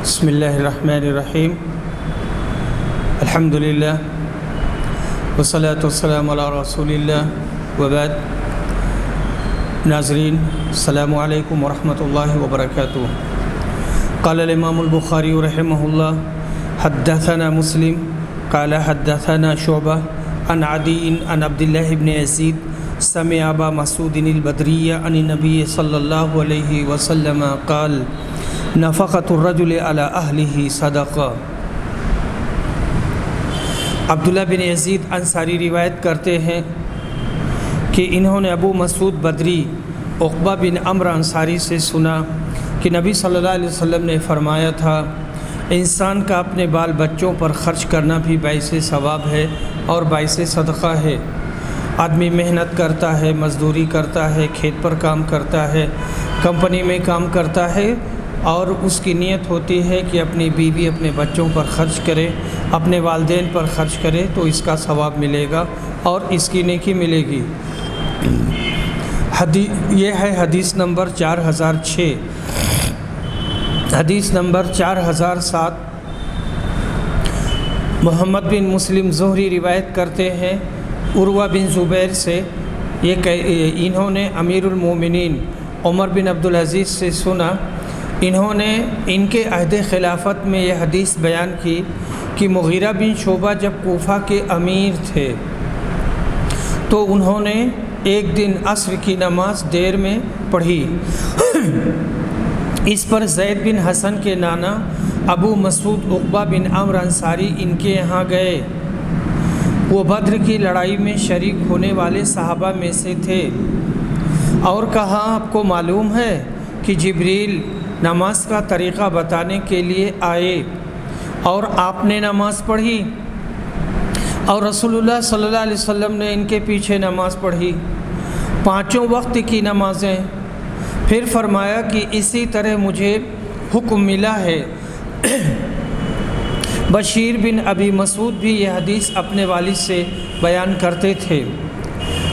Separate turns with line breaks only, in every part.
بسم اللہ الرحمن الرحیم الحمدللہ والصلاة والسلام علی رسول اللہ وبعد۔ ناظرین السلام علیکم ورحمۃ اللہ وبرکاتہ۔ قال الامام البخاری رحمہ اللہ حدثنا مسلم قال حدثنا شعبہ عن عدی عن عبداللہ بن یزید سمع ابا مسعود البدری عن النبی صلی اللہ علیہ وسلم قال نفقۃ الرجل علی اہلہ صدقہ۔ عبداللہ بن یزید انصاری روایت کرتے ہیں کہ انہوں نے ابو مسعود بدری عقبہ بن عمرو انصاری سے سنا کہ نبی صلی اللہ علیہ وسلم نے فرمایا تھا، انسان کا اپنے بال بچوں پر خرچ کرنا بھی باعث ثواب ہے اور باعث صدقہ ہے۔ آدمی محنت کرتا ہے، مزدوری کرتا ہے، کھیت پر کام کرتا ہے، کمپنی میں کام کرتا ہے اور اس کی نیت ہوتی ہے کہ اپنی بیوی اپنے بچوں پر خرچ کرے، اپنے والدین پر خرچ کرے تو اس کا ثواب ملے گا اور اس کی نیکی ملے گی۔ یہ ہے حدیث نمبر 4006۔ حدیث نمبر 4007 محمد بن مسلم زہری روایت کرتے ہیں عروہ بن زبیر سے، انہوں نے امیر المومنین عمر بن عبدالعزیز سے سنا، انہوں نے ان کے عہد خلافت میں یہ حدیث بیان کی کہ مغیرہ بن شعبہ جب کوفہ کے امیر تھے تو انہوں نے ایک دن عصر کی نماز دیر میں پڑھی۔ اس پر زید بن حسن کے نانا ابو مسعود عقبہ بن عمرو انصاری ان کے یہاں گئے۔ وہ بدر کی لڑائی میں شریک ہونے والے صحابہ میں سے تھے اور کہا، آپ کو معلوم ہے کہ جبریل نماز کا طریقہ بتانے کے لیے آئے اور آپ نے نماز پڑھی اور رسول اللہ صلی اللہ علیہ وسلم نے ان کے پیچھے نماز پڑھی، 5 وقت کی نمازیں۔ پھر فرمایا کہ اسی طرح مجھے حکم ملا ہے۔ بشیر بن ابی مسعود بھی یہ حدیث اپنے والد سے بیان کرتے تھے۔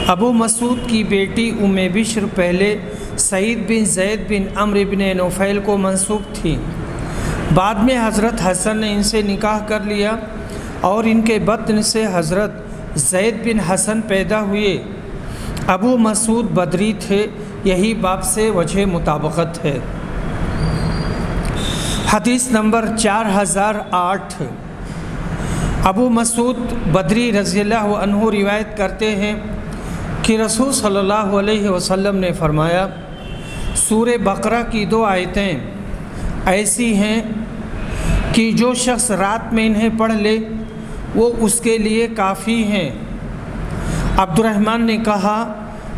ابو مسعود کی بیٹی ام بشر پہلے سعید بن زید بن عمرو بن نوفیل کو منسوب تھی، بعد میں حضرت حسن نے ان سے نکاح کر لیا اور ان کے بطن سے حضرت زید بن حسن پیدا ہوئے۔ ابو مسعود بدری تھے، یہی باب سے وجہ مطابقت ہے۔ حدیث نمبر 4008 ابو مسعود بدری رضی اللہ عنہ روایت کرتے ہیں کہ رسول صلی اللہ علیہ وسلم نے فرمایا، سورہ بقرہ کی 2 آیتیں ایسی ہیں کہ جو شخص رات میں انہیں پڑھ لے وہ اس کے لیے کافی ہیں۔ عبد الرحمن نے کہا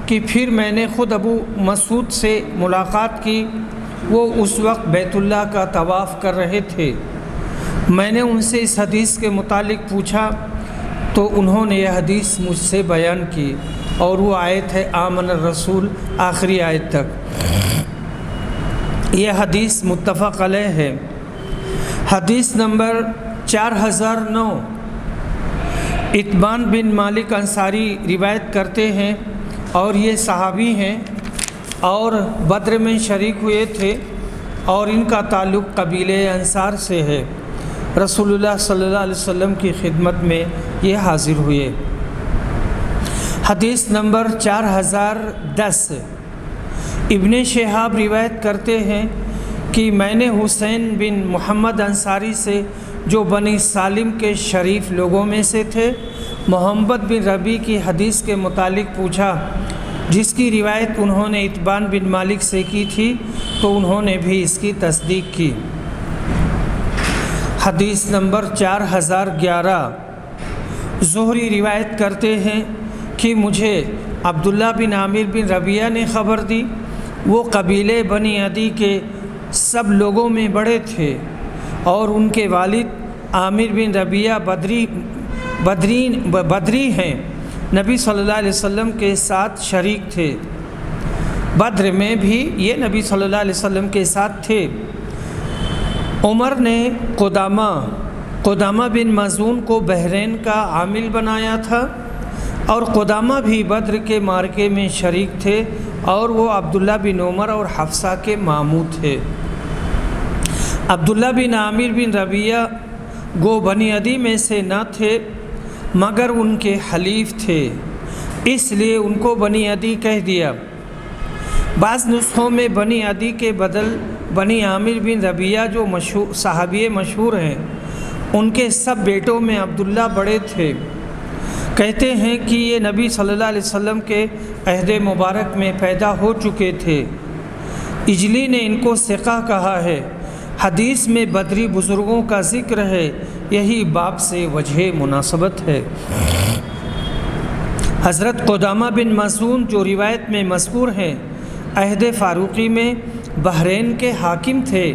کہ پھر میں نے خود ابو مسعود سے ملاقات کی، وہ اس وقت بیت اللہ کا طواف کر رہے تھے۔ میں نے ان سے اس حدیث کے متعلق پوچھا تو انہوں نے یہ حدیث مجھ سے بیان کی اور وہ آیت ہے آمن الرسول، آخری آیت تک۔ یہ حدیث متفق علیہ ہے۔ حدیث نمبر 4009 اتبان بن مالک انصاری روایت کرتے ہیں اور یہ صحابی ہیں اور بدر میں شریک ہوئے تھے اور ان کا تعلق قبیلہ انصار سے ہے۔ رسول اللہ صلی اللہ علیہ وسلم کی خدمت میں یہ حاضر ہوئے۔ حدیث نمبر 4010 ابن شہاب روایت کرتے ہیں کہ میں نے حسین بن محمد انصاری سے، جو بنی سالم کے شریف لوگوں میں سے تھے، محمد بن ربیع کی حدیث کے متعلق پوچھا جس کی روایت انہوں نے اتبان بن مالک سے کی تھی، تو انہوں نے بھی اس کی تصدیق کی۔ حدیث نمبر 4011 زہری روایت کرتے ہیں کہ مجھے عبداللہ بن عامر بن ربیعہ نے خبر دی، وہ قبیلے بنی عدی کے سب لوگوں میں بڑے تھے اور ان کے والد عامر بن ربیعہ بدری ہیں، نبی صلی اللہ علیہ وسلم کے ساتھ شریک تھے، بدر میں بھی یہ نبی صلی اللہ علیہ وسلم کے ساتھ تھے۔ عمر نے قدامہ بن مظعون کو بحرین کا عامل بنایا تھا اور قدامہ بھی بدر کے معرکے میں شریک تھے اور وہ عبداللہ بن عمر اور حفصہ کے ماموں تھے۔ عبداللہ بن عامر بن ربیعہ گو بنی عدی میں سے نہ تھے مگر ان کے حلیف تھے، اس لیے ان کو بنی عدی کہہ دیا۔ بعض نسخوں میں بنی عدی کے بدل بنی عامر بن ربیعہ جو صحابی مشہور ہیں، ان کے سب بیٹوں میں عبداللہ بڑے تھے۔ کہتے ہیں کہ یہ نبی صلی اللہ علیہ وسلم کے عہد مبارک میں پیدا ہو چکے تھے۔ اجلی نے ان کو ثقہ کہا ہے۔ حدیث میں بدری بزرگوں کا ذکر ہے، یہی باب سے وجہ مناسبت ہے۔ حضرت قدامہ بن مظعون جو روایت میں مذکور ہیں، عہد فاروقی میں بحرین کے حاکم تھے،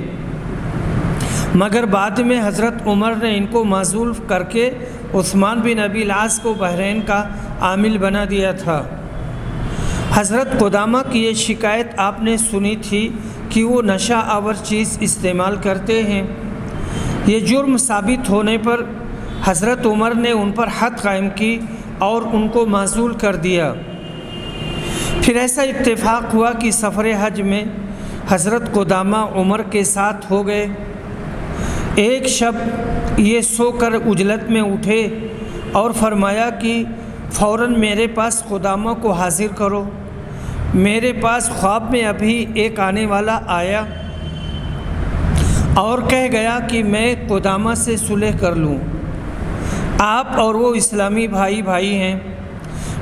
مگر بعد میں حضرت عمر نے ان کو معزول کر کے عثمان بن ابی العاص کو بحرین کا عامل بنا دیا تھا۔ حضرت قدامہ کی یہ شکایت آپ نے سنی تھی کہ وہ نشہ آور چیز استعمال کرتے ہیں۔ یہ جرم ثابت ہونے پر حضرت عمر نے ان پر حد قائم کی اور ان کو معزول کر دیا۔ پھر ایسا اتفاق ہوا کہ سفر حج میں حضرت قدامہ عمر کے ساتھ ہو گئے۔ ایک شب یہ سو کر عجلت میں اٹھے اور فرمایا کہ فوراً میرے پاس قدامہ کو حاضر کرو۔ میرے پاس خواب میں ابھی ایک آنے والا آیا اور کہہ گیا کہ میں قدامہ سے صلح کر لوں، آپ اور وہ اسلامی بھائی بھائی ہیں۔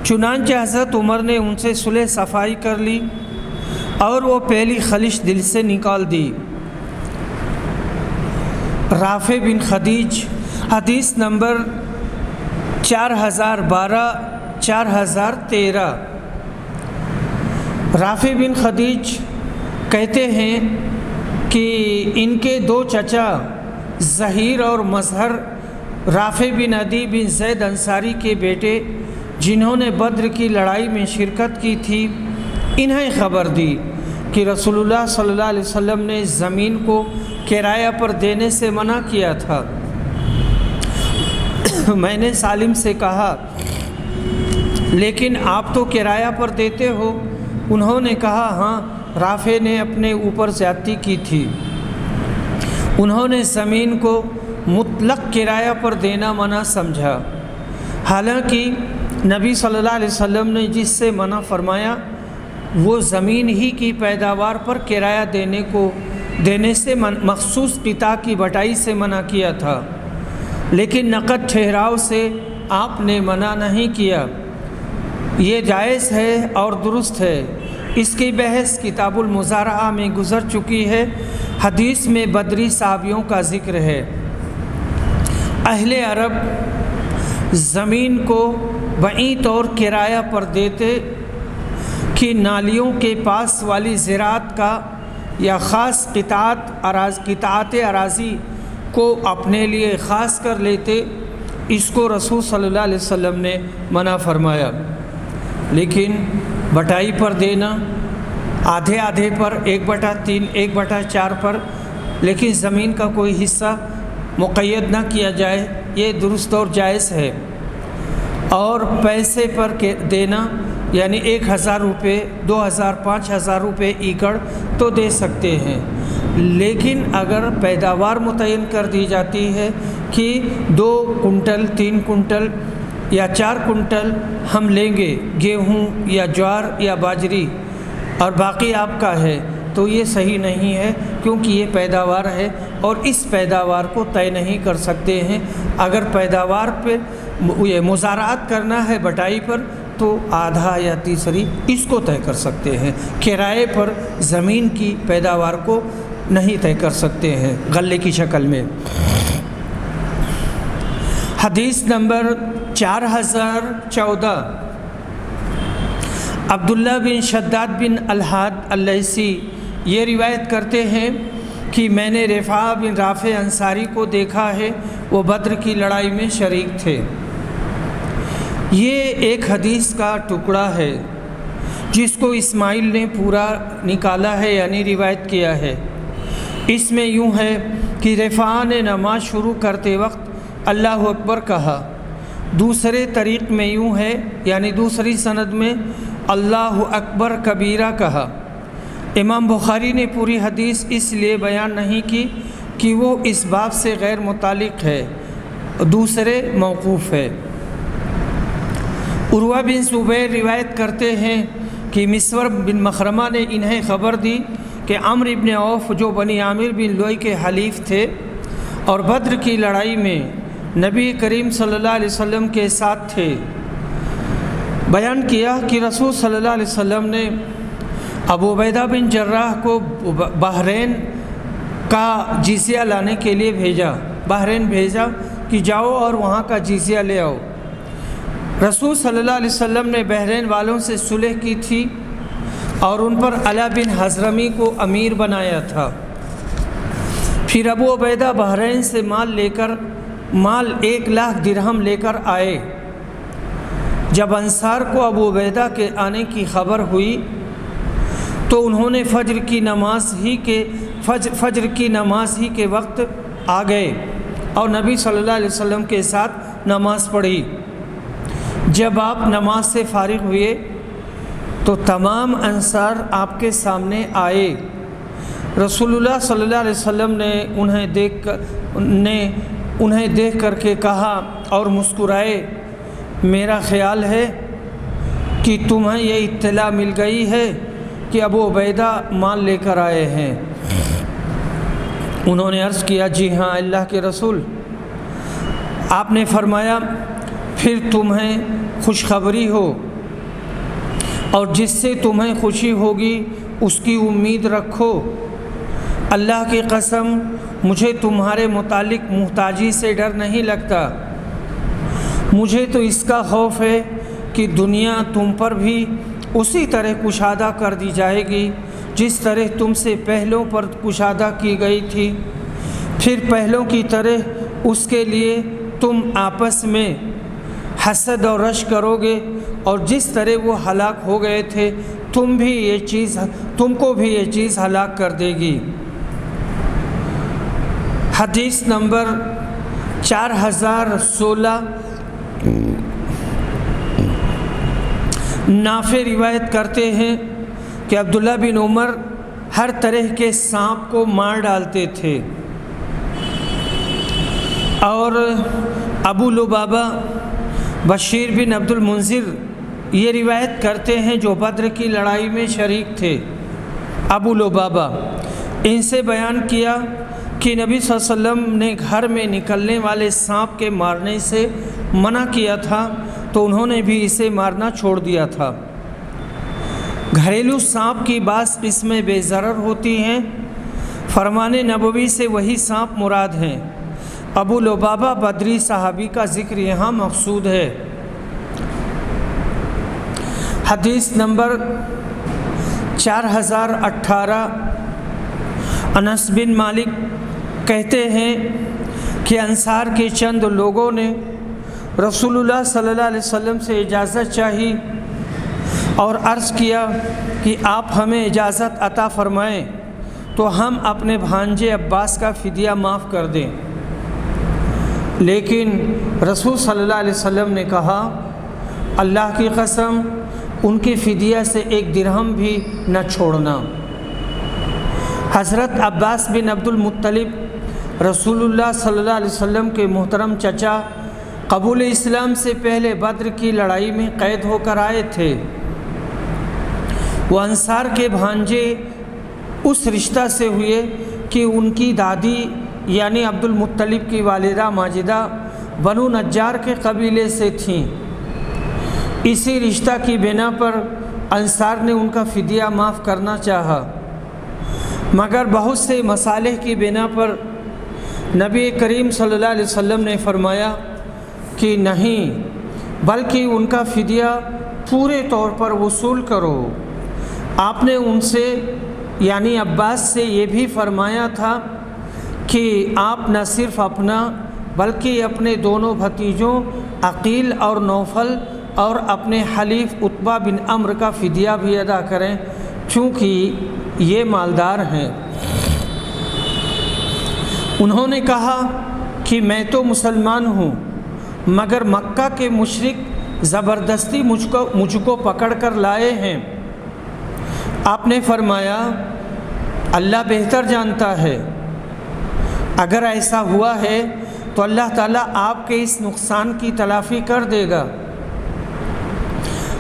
چنانچہ حضرت عمر نے ان سے صلح صفائی کر لی اور وہ پہلی خلش دل سے نکال دی۔ رافع بن خدیج، حدیث نمبر 4012 4013۔ رافع بن خدیج کہتے ہیں کہ ان کے دو چچا ظہیر اور مظہر رافع بن عدی بن زید انصاری کے بیٹے، جنہوں نے بدر کی لڑائی میں شرکت کی تھی، انہیں خبر دی کہ رسول اللہ صلی اللہ علیہ وسلم نے زمین کو کرایہ پر دینے سے منع کیا تھا۔ میں نے سالم سے کہا لیکن آپ تو کرایہ پر دیتے ہو؟ انہوں نے کہا ہاں، رافع نے اپنے اوپر زیادتی کی تھی۔ انہوں نے زمین کو مطلق کرایہ پر دینا منع سمجھا، حالانکہ نبی صلی اللہ علیہ وسلم نے جس سے منع فرمایا وہ زمین ہی کی پیداوار پر کرایہ دینے سے مخصوص قطع کی بٹائی سے منع کیا تھا، لیکن نقد ٹھہراؤ سے آپ نے منع نہیں کیا۔ یہ جائز ہے اور درست ہے۔ اس کی بحث کتاب المزارعہ میں گزر چکی ہے۔ حدیث میں بدری صحابیوں کا ذکر ہے۔ اہل عرب زمین کو بعیں طور کرایہ پر دیتے کہ نالیوں کے پاس والی زراعت کا یا خاص قطعات اراضی کو اپنے لیے خاص کر لیتے۔ اس کو رسول صلی اللہ علیہ وسلم نے منع فرمایا، لیکن بٹائی پر دینا آدھے آدھے پر 1/3 1/4 پر، لیکن زمین کا کوئی حصہ مقید نہ کیا جائے، یہ درست اور جائز ہے۔ اور پیسے پر دینا یعنی 1000 روپے 2000 5000 روپے ایکڑ تو دے سکتے ہیں، لیکن اگر پیداوار متعین کر دی جاتی ہے کہ 2 کنٹل 3 کنٹل یا 4 کنٹل ہم لیں گے گیہوں یا جوار یا باجری اور باقی آپ کا ہے، تو یہ صحیح نہیں ہے، کیونکہ یہ پیداوار ہے اور اس پیداوار کو طے نہیں کر سکتے ہیں۔ اگر پیداوار پہ یہ مزارعات کرنا ہے بٹائی پر تو آدھا یا تیسری اس کو طے کر سکتے ہیں، کرائے پر زمین کی پیداوار کو نہیں طے کر سکتے ہیں غلے کی شکل میں۔ حدیث نمبر 4014۔ عبداللہ بن شداد بن الحاد اللیثی یہ روایت کرتے ہیں کہ میں نے رفاعہ بن رافع انصاری کو دیکھا ہے، وہ بدر کی لڑائی میں شریک تھے۔ یہ ایک حدیث کا ٹکڑا ہے جس کو اسماعیل نے پورا نکالا ہے، یعنی روایت کیا ہے۔ اس میں یوں ہے کہ رفاعہ نے نماز شروع کرتے وقت اللہ اکبر کہا۔ دوسرے طریق میں یوں ہے، یعنی دوسری سند میں اللہ اکبر کبیرہ کہا۔ امام بخاری نے پوری حدیث اس لیے بیان نہیں کی کہ وہ اس باب سے غیر متعلق ہے، دوسرے موقوف ہے۔ عروہ بن زبیر روایت کرتے ہیں کہ مسور بن مخرمہ نے انہیں خبر دی کہ عمرو بن عوف جو بنی عامر بن لوئی کے حلیف تھے اور بدر کی لڑائی میں نبی کریم صلی اللہ علیہ وسلم کے ساتھ تھے، بیان کیا کہ رسول صلی اللہ علیہ وسلم نے ابو عبیدہ بن جراح کو بحرین کا جزیہ لانے کے لیے بحرین بھیجا کہ جاؤ اور وہاں کا جزیہ لے آؤ۔ رسول صلی اللہ علیہ وسلم نے بحرین والوں سے صلح کی تھی اور ان پر علا بن حضرمی کو امیر بنایا تھا۔ پھر ابو عبیدہ بحرین سے مال 1,00,000 درہم لے کر آئے۔ جب انصار کو ابو عبیدہ کے آنے کی خبر ہوئی تو انہوں نے فجر کی نماز ہی کے وقت آ گئے اور نبی صلی اللہ علیہ وسلم کے ساتھ نماز پڑھی۔ جب آپ نماز سے فارغ ہوئے تو تمام انصار آپ کے سامنے آئے۔ رسول اللہ صلی اللہ علیہ وسلم نے انہیں دیکھ کر کے کہا اور مسکرائے، میرا خیال ہے کہ تمہیں یہ اطلاع مل گئی ہے کہ ابو عبیدہ مال لے کر آئے ہیں۔ انہوں نے عرض کیا، جی ہاں اللہ کے رسول۔ آپ نے فرمایا، پھر تمہیں خوشخبری ہو اور جس سے تمہیں خوشی ہوگی اس کی امید رکھو۔ اللہ کی قسم مجھے تمہارے متعلق محتاجی سے ڈر نہیں لگتا، مجھے تو اس کا خوف ہے کہ دنیا تم پر بھی اسی طرح کشادہ کر دی جائے گی جس طرح تم سے پہلوں پر کشادہ کی گئی تھی، پھر پہلوں کی طرح اس کے لیے تم آپس میں حسد اور رش کرو گے، اور جس طرح وہ ہلاک ہو گئے تھے تم کو بھی یہ چیز ہلاک کر دے گی۔ حدیث نمبر 4016۔ نافع روایت کرتے ہیں کہ عبداللہ بن عمر ہر طرح کے سانپ کو مار ڈالتے تھے، اور ابو لبابہ بشیر بن عبد المنذر یہ روایت کرتے ہیں جو بدر کی لڑائی میں شریک تھے۔ ابو لبابہ ان سے بیان کیا کہ نبی صلی اللہ علیہ وسلم نے گھر میں نکلنے والے سانپ کے مارنے سے منع کیا تھا تو انہوں نے بھی اسے مارنا چھوڑ دیا تھا۔ گھریلو سانپ کی بعض قسمیں بے ضرر ہوتی ہیں، فرمان نبوی سے وہی سانپ مراد ہیں۔ ابو لبابہ بدری صحابی کا ذکر یہاں مقصود ہے۔ حدیث نمبر 4018۔ انس بن مالک کہتے ہیں کہ انصار کے چند لوگوں نے رسول اللہ صلی اللہ علیہ وسلم سے اجازت چاہی اور عرض کیا کہ آپ ہمیں اجازت عطا فرمائیں تو ہم اپنے بھانجے عباس کا فدیہ معاف کر دیں، لیکن رسول صلی اللہ علیہ وسلم نے کہا، اللہ کی قسم ان کے فدیہ سے 1 درہم بھی نہ چھوڑنا۔ حضرت عباس بن عبد المطلب رسول اللہ صلی اللہ علیہ وسلم کے محترم چچا قبول اسلام سے پہلے بدر کی لڑائی میں قید ہو کر آئے تھے۔ وہ انصار کے بھانجے اس رشتہ سے ہوئے کہ ان کی دادی یعنی عبد المطلب کی والدہ ماجدہ بنو نجار کے قبیلے سے تھیں۔ اسی رشتہ کی بنا پر انصار نے ان کا فدیہ معاف کرنا چاہا، مگر بہت سے مصالح کی بنا پر نبی کریم صلی اللہ علیہ وسلم نے فرمایا کہ نہیں، بلکہ ان کا فدیہ پورے طور پر وصول کرو۔ آپ نے ان سے یعنی عباس سے یہ بھی فرمایا تھا کہ آپ نہ صرف اپنا بلکہ اپنے دونوں بھتیجوں عقیل اور نوفل اور اپنے حلیف عتبہ بن عمرو کا فدیہ بھی ادا کریں، چونکہ یہ مالدار ہیں۔ انہوں نے کہا کہ میں تو مسلمان ہوں، مگر مکہ کے مشرک زبردستی مجھ کو پکڑ کر لائے ہیں۔ آپ نے فرمایا، اللہ بہتر جانتا ہے۔ اگر ایسا ہوا ہے تو اللہ تعالیٰ آپ کے اس نقصان کی تلافی کر دے گا۔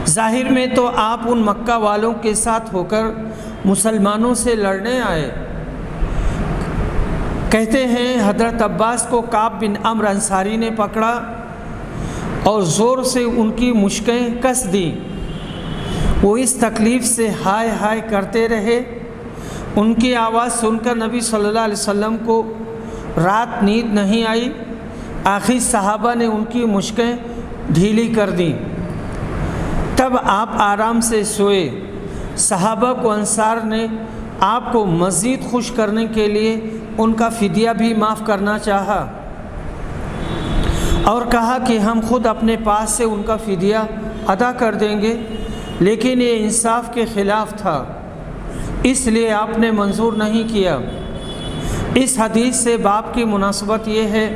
ظاہر میں تو آپ ان مکہ والوں کے ساتھ ہو کر مسلمانوں سے لڑنے آئے۔ کہتے ہیں حضرت عباس کو کعب بن عمرو انصاری نے پکڑا اور زور سے ان کی مشکیں کس دیں۔ وہ اس تکلیف سے ہائے ہائے کرتے رہے۔ ان کی آواز سن کر نبی صلی اللہ علیہ وسلم کو رات نیند نہیں آئی۔ آخر صحابہ نے ان کی مشکیں ڈھیلی کر دیں، تب آپ آرام سے سوئے۔ صحابہ کو انصار نے آپ کو مزید خوش کرنے کے لیے ان کا فدیہ بھی معاف کرنا چاہا اور کہا کہ ہم خود اپنے پاس سے ان کا فدیہ ادا کر دیں گے، لیکن یہ انصاف کے خلاف تھا، اس لیے آپ نے منظور نہیں کیا۔ اس حدیث سے باب کی مناسبت یہ ہے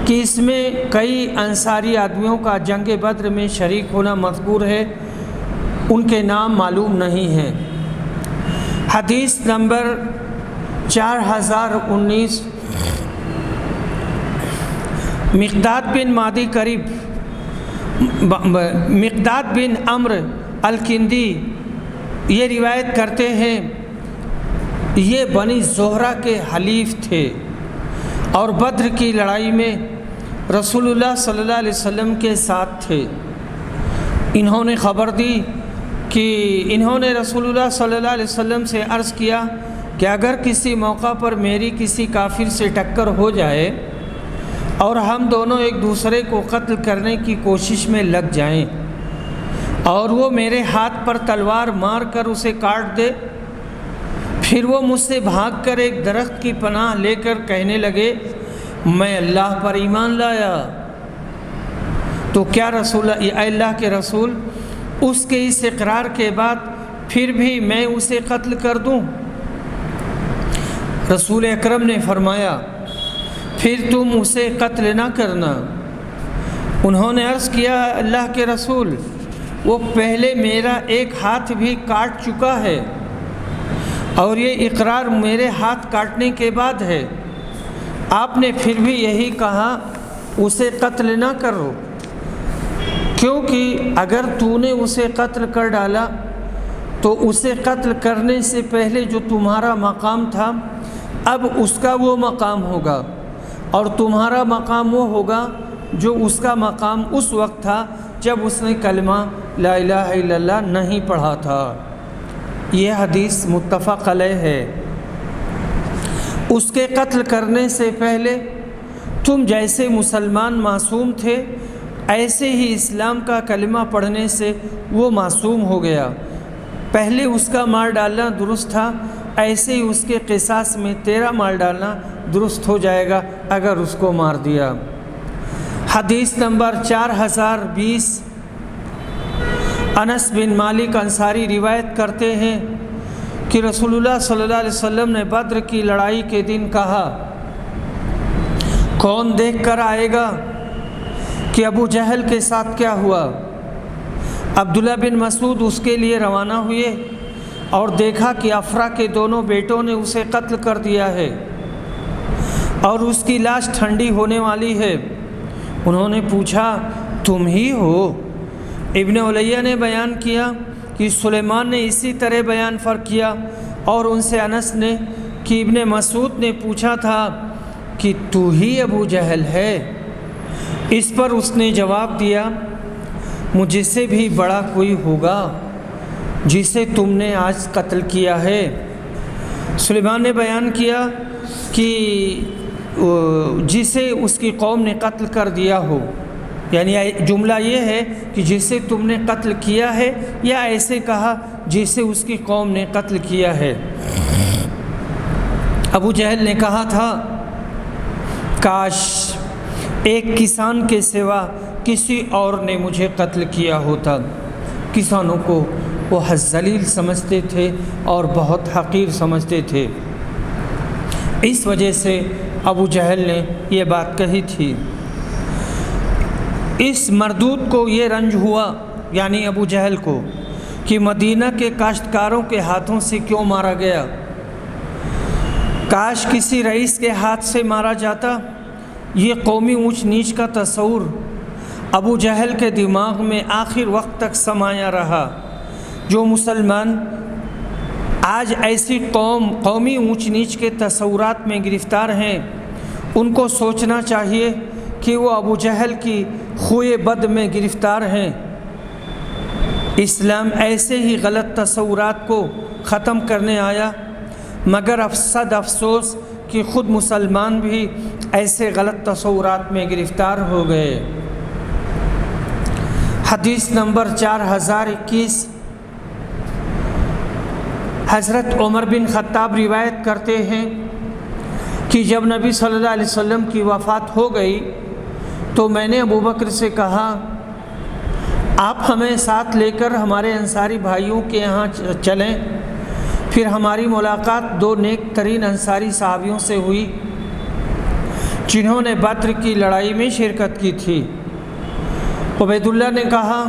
کہ اس میں کئی انصاری آدمیوں کا جنگ بدر میں شریک ہونا مذکور ہے، ان کے نام معلوم نہیں ہیں۔ حدیث نمبر 4019 مقداد بن عمرو الکندی یہ روایت کرتے ہیں، یہ بنی زہرہ کے حلیف تھے اور بدر کی لڑائی میں رسول اللہ صلی اللہ علیہ وسلم کے ساتھ تھے۔ انہوں نے خبر دی کہ انہوں نے رسول اللہ صلی اللہ علیہ وسلم سے عرض کیا کہ اگر کسی موقع پر میری کسی کافر سے ٹکر ہو جائے اور ہم دونوں ایک دوسرے کو قتل کرنے کی کوشش میں لگ جائیں اور وہ میرے ہاتھ پر تلوار مار کر اسے کاٹ دے، پھر وہ مجھ سے بھاگ کر ایک درخت کی پناہ لے کر کہنے لگے میں اللہ پر ایمان لایا، تو کیا اے اللہ کے رسول اس کے اس اقرار کے بعد پھر بھی میں اسے قتل کر دوں؟ رسول اکرم نے فرمایا پھر تم اسے قتل نہ کرنا۔ انہوں نے عرض کیا اللہ کے رسول وہ پہلے میرا ایک ہاتھ بھی کاٹ چکا ہے اور یہ اقرار میرے ہاتھ کاٹنے کے بعد ہے، آپ نے پھر بھی یہی کہا اسے قتل نہ کرو، کیونکہ اگر تو نے اسے قتل کر ڈالا تو اسے قتل کرنے سے پہلے جو تمہارا مقام تھا اب اس کا وہ مقام ہوگا، اور تمہارا مقام وہ ہوگا جو اس کا مقام اس وقت تھا جب اس نے کلمہ لا الہ الا اللہ نہیں پڑھا تھا۔ یہ حدیث متفق علیہ ہے۔ اس کے قتل کرنے سے پہلے تم جیسے مسلمان معصوم تھے ایسے ہی اسلام کا کلمہ پڑھنے سے وہ معصوم ہو گیا۔ پہلے اس کا مار ڈالنا درست تھا، ایسے ہی اس کے قصاص میں تیرا مار ڈالنا درست ہو جائے گا اگر اس کو مار دیا۔ حدیث نمبر 4020 انس بن مالک انصاری روایت کرتے ہیں کہ رسول اللہ صلی اللہ علیہ وسلم نے بدر کی لڑائی کے دن کہا کون دیکھ کر آئے گا کہ ابو جہل کے ساتھ کیا ہوا؟ عبداللہ بن مسعود اس کے لیے روانہ ہوئے اور دیکھا کہ افرا کے دونوں بیٹوں نے اسے قتل کر دیا ہے اور اس کی لاش ٹھنڈی ہونے والی ہے۔ انہوں نے پوچھا تم ہی ہو؟ ابن علیہ نے بیان کیا کہ سلیمان نے اسی طرح بیان کیا، اور ان سے انس نے کہ ابن مسعود نے پوچھا تھا کہ تو ہی ابو جہل ہے؟ اس پر اس نے جواب دیا مجھ سے بھی بڑا کوئی ہوگا جسے تم نے آج قتل کیا ہے۔ سلیمان نے بیان کیا کہ جسے اس کی قوم نے قتل کر دیا ہو، یعنی جملہ یہ ہے کہ جسے تم نے قتل کیا ہے، یا ایسے کہا جسے اس کی قوم نے قتل کیا ہے۔ ابو جہل نے کہا تھا کاش ایک کسان کے سوا کسی اور نے مجھے قتل کیا ہوتا۔ کسانوں کو وہ ذلیل سمجھتے تھے اور بہت حقیر سمجھتے تھے، اس وجہ سے ابو جہل نے یہ بات کہی تھی۔ اس مردود کو یہ رنج ہوا، یعنی ابو جہل کو، کہ مدینہ کے کاشتکاروں کے ہاتھوں سے کیوں مارا گیا۔ کاش کسی رئیس کے ہاتھ سے مارا جاتا۔ یہ قومی اونچ نیچ کا تصور ابو جہل کے دماغ میں آخر وقت تک سمایا رہا۔ جو مسلمان آج ایسی قومی اونچ نیچ کے تصورات میں گرفتار ہیں، ان کو سوچنا چاہیے کہ وہ ابو جہل کی خوئے بد میں گرفتار ہیں۔ اسلام ایسے ہی غلط تصورات کو ختم کرنے آیا، مگر افسوس کہ خود مسلمان بھی ایسے غلط تصورات میں گرفتار ہو گئے۔ حدیث نمبر 4021، حضرت عمر بن خطاب روایت کرتے ہیں کہ جب نبی صلی اللہ علیہ وسلم کی وفات ہو گئی تو میں نے ابو بکر سے کہا، آپ ہمیں ساتھ لے کر ہمارے انصاری بھائیوں کے یہاں چلیں۔ پھر ہماری ملاقات دو نیک ترین انصاری صحابیوں سے ہوئی جنہوں نے بدر کی لڑائی میں شرکت کی تھی۔ عبید اللہ نے کہا،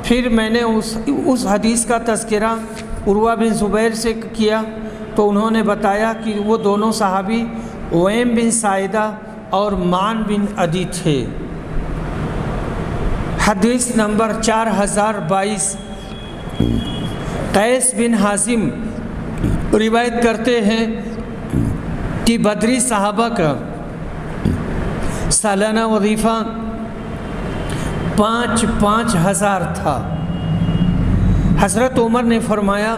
پھر میں نے اس حدیث کا تذکرہ عروہ بن زبیر سے کیا تو انہوں نے بتایا کہ وہ دونوں صحابی اویم بن سائدہ اور معن بن عدی تھے۔ حدیث نمبر 4022، قیس بن حازم روایت کرتے ہیں کہ بدری صحابہ کا سالانہ وظیفہ 5,000 تھا۔ حضرت عمر نے فرمایا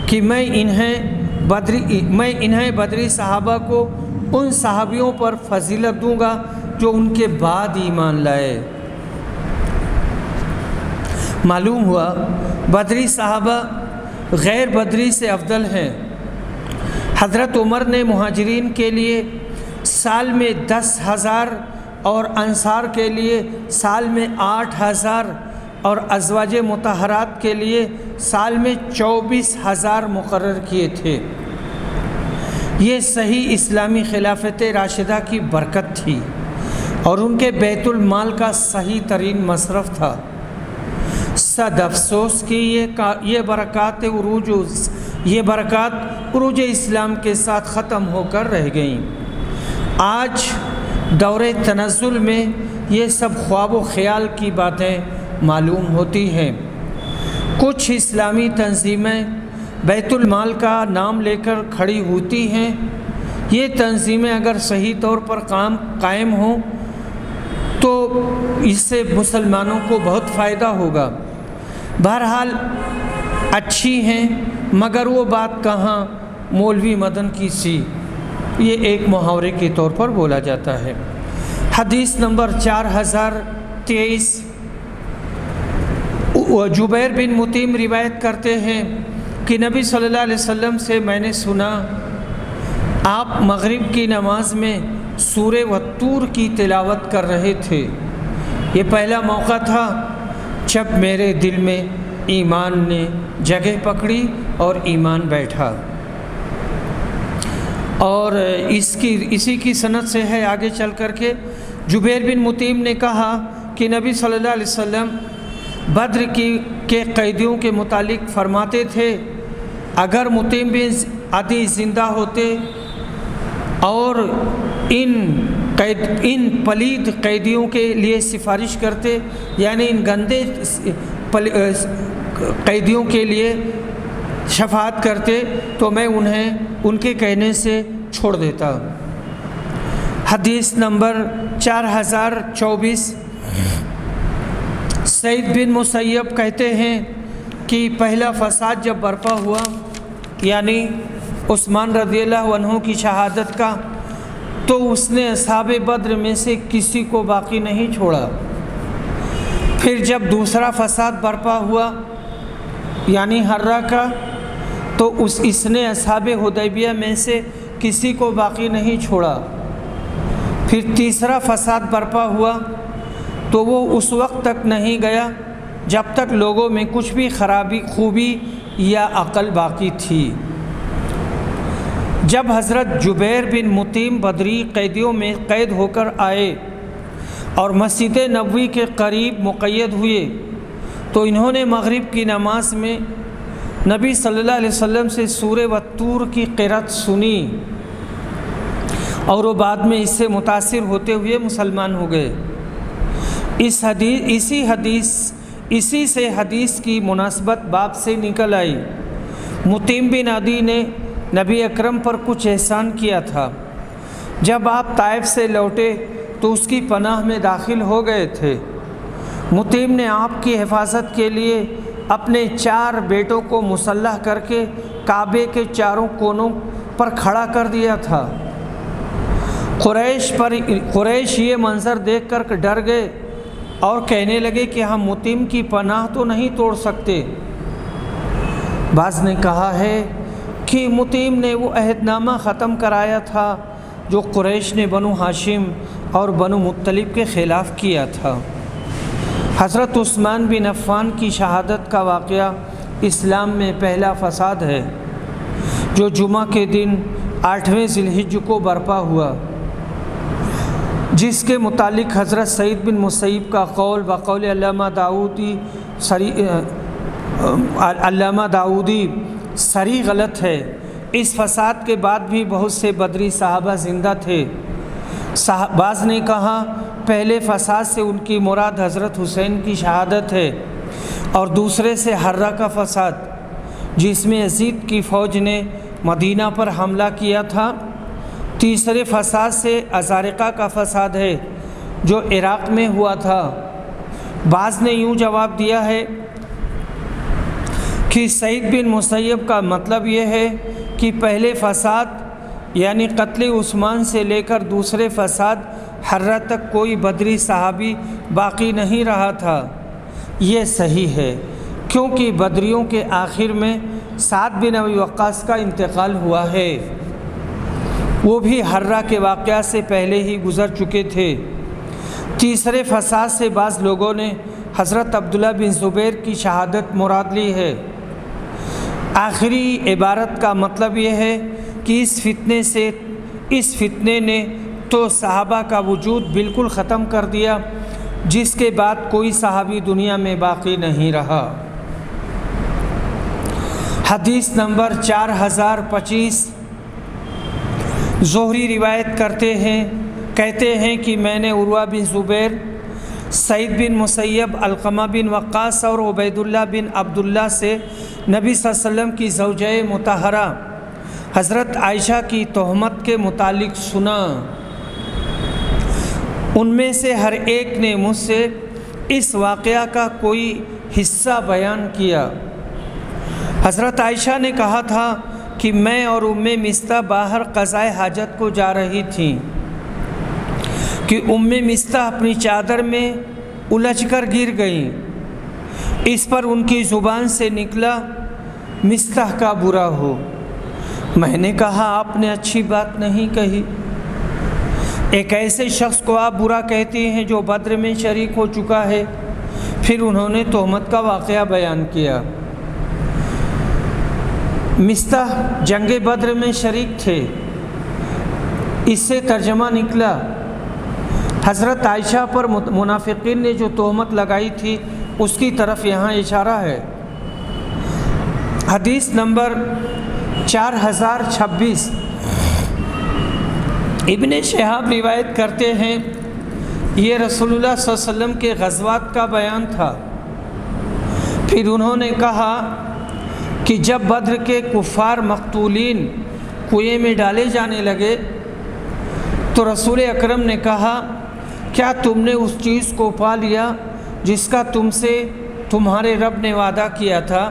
کہ میں انہیں بدری صحابہ کو ان صحابیوں پر فضیلت دوں گا جو ان کے بعد ایمان لائے۔ معلوم ہوا بدری صحابہ غیر بدری سے افضل ہیں۔ حضرت عمر نے مہاجرین کے لیے سال میں 10,000 اور انصار کے لیے سال میں 8,000 اور ازواج مطہرات کے لیے سال میں 24,000 مقرر کیے تھے۔ یہ صحیح اسلامی خلافت راشدہ کی برکت تھی اور ان کے بیت المال کا صحیح ترین مصرف تھا۔ صد افسوس کہ یہ برکات عروج اسلام کے ساتھ ختم ہو کر رہ گئیں۔ آج دور تنزل میں یہ سب خواب و خیال کی باتیں معلوم ہوتی ہیں۔ کچھ اسلامی تنظیمیں بیت المال کا نام لے کر کھڑی ہوتی ہیں۔ یہ تنظیمیں اگر صحیح طور پر قائم ہوں تو اس سے مسلمانوں کو بہت فائدہ ہوگا۔ بہرحال اچھی ہیں، مگر وہ بات کہاں مولوی مدن کی سی، یہ ایک محاورے کے طور پر بولا جاتا ہے۔ حدیث نمبر 4023، جبیر بن مطعم روایت کرتے ہیں کہ نبی صلی اللہ علیہ وسلم سے میں نے سنا، آپ مغرب کی نماز میں سورہ والطور کی تلاوت کر رہے تھے۔ یہ پہلا موقع تھا جب میرے دل میں ایمان نے جگہ پکڑی اور ایمان بیٹھا۔ اور اسی کی سند سے ہے آگے چل کر کے جبیر بن مطعم نے کہا کہ نبی صلی اللہ علیہ وسلم بدر کے قیدیوں کے متعلق فرماتے تھے، اگر مطعم بن عدی زندہ ہوتے اور ان پلید قیدیوں کے لیے سفارش کرتے، یعنی ان گندے قیدیوں کے لیے شفاعت کرتے تو میں انہیں ان کے کہنے سے چھوڑ دیتا۔ حدیث نمبر 4024، سعید بن مسیب کہتے ہیں کہ پہلا فساد جب برپا ہوا، یعنی عثمان رضی اللہ عنہ کی شہادت کا، تو اس نے اصحاب بدر میں سے کسی کو باقی نہیں چھوڑا۔ پھر جب دوسرا فساد برپا ہوا یعنی حرہ کا، تو اس نے اصحاب حدیبیہ میں سے کسی کو باقی نہیں چھوڑا۔ پھر تیسرا فساد برپا ہوا تو وہ اس وقت تک نہیں گیا جب تک لوگوں میں کچھ بھی خوبی یا عقل باقی تھی۔ جب حضرت جبیر بن مطعم بدری قیدیوں میں قید ہو کر آئے اور مسجد نبوی کے قریب مقید ہوئے تو انہوں نے مغرب کی نماز میں نبی صلی اللہ علیہ وسلم سے سورہ والطور کی قرأت سنی۔ اور وہ بعد میں اس سے متاثر ہوتے ہوئے مسلمان ہو گئے۔ اسی سے حدیث کی مناسبت باب سے نکل آئی۔ مطعم بن عدی نے نبی اکرم پر کچھ احسان کیا تھا۔ جب آپ طائف سے لوٹے تو اس کی پناہ میں داخل ہو گئے تھے۔ مطعم نے آپ کی حفاظت کے لیے اپنے 4 بیٹوں کو مسلح کر کے کعبے کے چاروں کونوں پر کھڑا کر دیا تھا۔ قریش یہ منظر دیکھ کر ڈر گئے اور کہنے لگے کہ ہم مطعم کی پناہ تو نہیں توڑ سکتے۔ بعض نے کہا ہے کہ مطعم نے وہ عہد نامہ ختم کرایا تھا جو قریش نے بنو ہاشم اور بنو مطلب کے خلاف کیا تھا۔ حضرت عثمان بن عفان کی شہادت کا واقعہ اسلام میں پہلا فساد ہے جو جمعہ کے دن 8ویں ذی الحجہ کو برپا ہوا، جس کے متعلق حضرت سعید بن مسیب کا قول بقول علامہ داؤدی صریح غلط ہے۔ اس فساد کے بعد بھی بہت سے بدری صحابہ زندہ تھے۔ بعض نے کہا پہلے فساد سے ان کی مراد حضرت حسین کی شہادت ہے، اور دوسرے سے حرہ کا فساد جس میں یزید کی فوج نے مدینہ پر حملہ کیا تھا۔ تیسرے فساد سے ازارقہ کا فساد ہے جو عراق میں ہوا تھا۔ بعض نے یوں جواب دیا ہے کہ سعید بن مسیب کا مطلب یہ ہے کہ پہلے فساد یعنی قتل عثمان سے لے کر دوسرے فساد حرہ تک کوئی بدری صحابی باقی نہیں رہا تھا۔ یہ صحیح ہے کیونکہ بدریوں کے آخر میں سعد بن ابی وقاص کا انتقال ہوا ہے، وہ بھی حرہ کے واقعہ سے پہلے ہی گزر چکے تھے۔ تیسرے فساد سے بعض لوگوں نے حضرت عبداللہ بن زبیر کی شہادت مراد لی ہے۔ آخری عبارت کا مطلب یہ ہے کہ اس فتنے نے تو صحابہ کا وجود بالکل ختم کر دیا، جس کے بعد کوئی صحابی دنیا میں باقی نہیں رہا۔ حدیث نمبر 4025 زہری روایت کہتے ہیں کہ میں نے عروہ بن زبیر، سعید بن مسیب، علقمہ بن وقاص اور عبید اللہ بن عبداللہ سے نبی صلی اللہ علیہ وسلم کی زوجہ مطہرہ حضرت عائشہ کی تہمت کے متعلق سنا۔ ان میں سے ہر ایک نے مجھ سے اس واقعہ کا کوئی حصہ بیان کیا۔ حضرت عائشہ نے کہا تھا کہ میں اور ام مستح باہر قضائے حاجت کو جا رہی تھیں کہ ام مستح اپنی چادر میں الجھ کر گر گئیں۔ اس پر ان کی زبان سے نکلا مستح کا برا ہو۔ میں نے کہا آپ نے اچھی بات نہیں کہی، ایک ایسے شخص کو آپ برا کہتے ہیں جو بدر میں شریک ہو چکا ہے۔ پھر انہوں نے تہمت کا واقعہ بیان کیا۔ مستح جنگ بدر میں شریک تھے، اس سے ترجمہ نکلا حضرت عائشہ پر منافقین نے جو تہمت لگائی تھی اس کی طرف یہاں اشارہ ہے۔ حدیث نمبر 4026 ابن شہاب روایت کرتے ہیں یہ رسول اللہ صلی اللہ علیہ وسلم کے غزوات کا بیان تھا۔ پھر انہوں نے کہا کہ جب بدر کے کفار مقتولین کنویں میں ڈالے جانے لگے تو رسول اکرم نے کہا کیا تم نے اس چیز کو پا لیا جس کا تم سے تمہارے رب نے وعدہ کیا تھا؟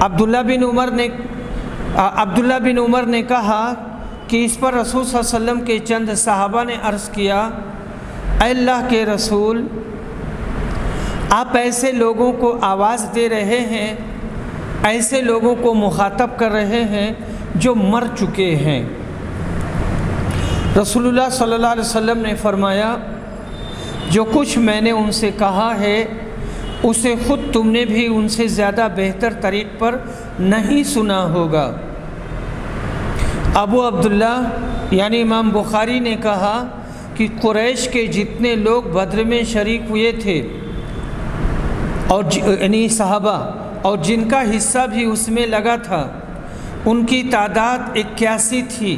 عبداللہ بن عمر نے کہا کہ اس پر رسول صلی اللہ علیہ وسلم کے چند صحابہ نے عرض کیا اے اللہ کے رسول، آپ ایسے لوگوں کو آواز دے رہے ہیں، ایسے لوگوں کو مخاطب کر رہے ہیں جو مر چکے ہیں۔ رسول اللہ صلی اللہ علیہ وسلم نے فرمایا جو کچھ میں نے ان سے کہا ہے اسے خود تم نے بھی ان سے زیادہ بہتر طریق پر نہیں سنا ہوگا۔ ابو عبداللہ یعنی امام بخاری نے کہا کہ قریش کے جتنے لوگ بدر میں شریک ہوئے تھے اور یعنی صحابہ اور جن کا حصہ بھی اس میں لگا تھا ان کی تعداد 81 تھی۔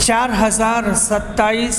4027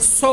100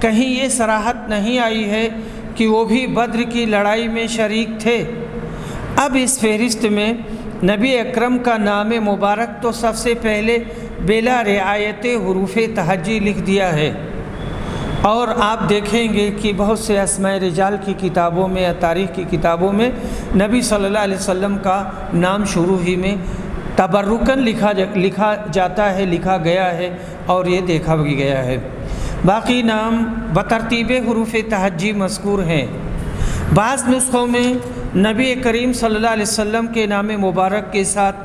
کہیں یہ صراحت نہیں آئی ہے کہ وہ بھی بدر کی لڑائی میں شریک تھے۔ اب اس فہرست میں نبی اکرم کا نام مبارک تو سب سے پہلے بلا رعایت حروف تہجی لکھ دیا ہے، اور آپ دیکھیں گے کہ بہت سے اسماء رجال کی کتابوں میں یا تاریخ کی کتابوں میں نبی صلی اللہ علیہ وسلم کا نام شروع ہی میں تبرکاً لکھا جاتا ہے، لکھا گیا ہے، اور یہ دیکھا بھی گیا ہے۔ باقی نام بترتیب حروف تہجی مذکور ہیں۔ بعض نسخوں میں نبی کریم صلی اللہ علیہ وسلم کے نام مبارک کے ساتھ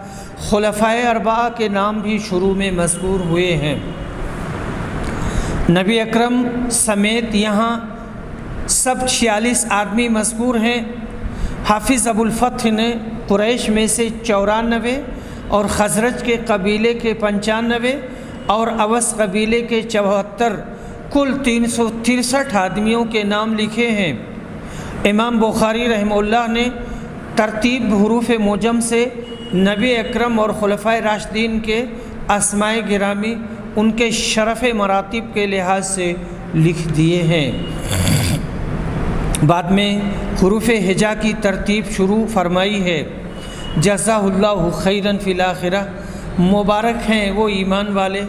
خلفائے اربعہ کے نام بھی شروع میں مذکور ہوئے ہیں۔ نبی اکرم سمیت یہاں سب 46 آدمی مذکور ہیں۔ حافظ ابو الفتح نے قریش میں سے 94 اور خزرج کے قبیلے کے 95 اور اوس قبیلے کے 74 کل 363 آدمیوں کے نام لکھے ہیں۔ امام بخاری رحمہ اللہ نے ترتیب حروف معجم سے نبی اکرم اور خلفائے راشدین کے اسماء گرامی ان کے شرف مراتب کے لحاظ سے لکھ دیے ہیں۔ بعد میں حروف ہجا کی ترتیب شروع فرمائی ہے۔ جزا اللہ خیراً فی الآخرہ، مبارک ہیں وہ ایمان والے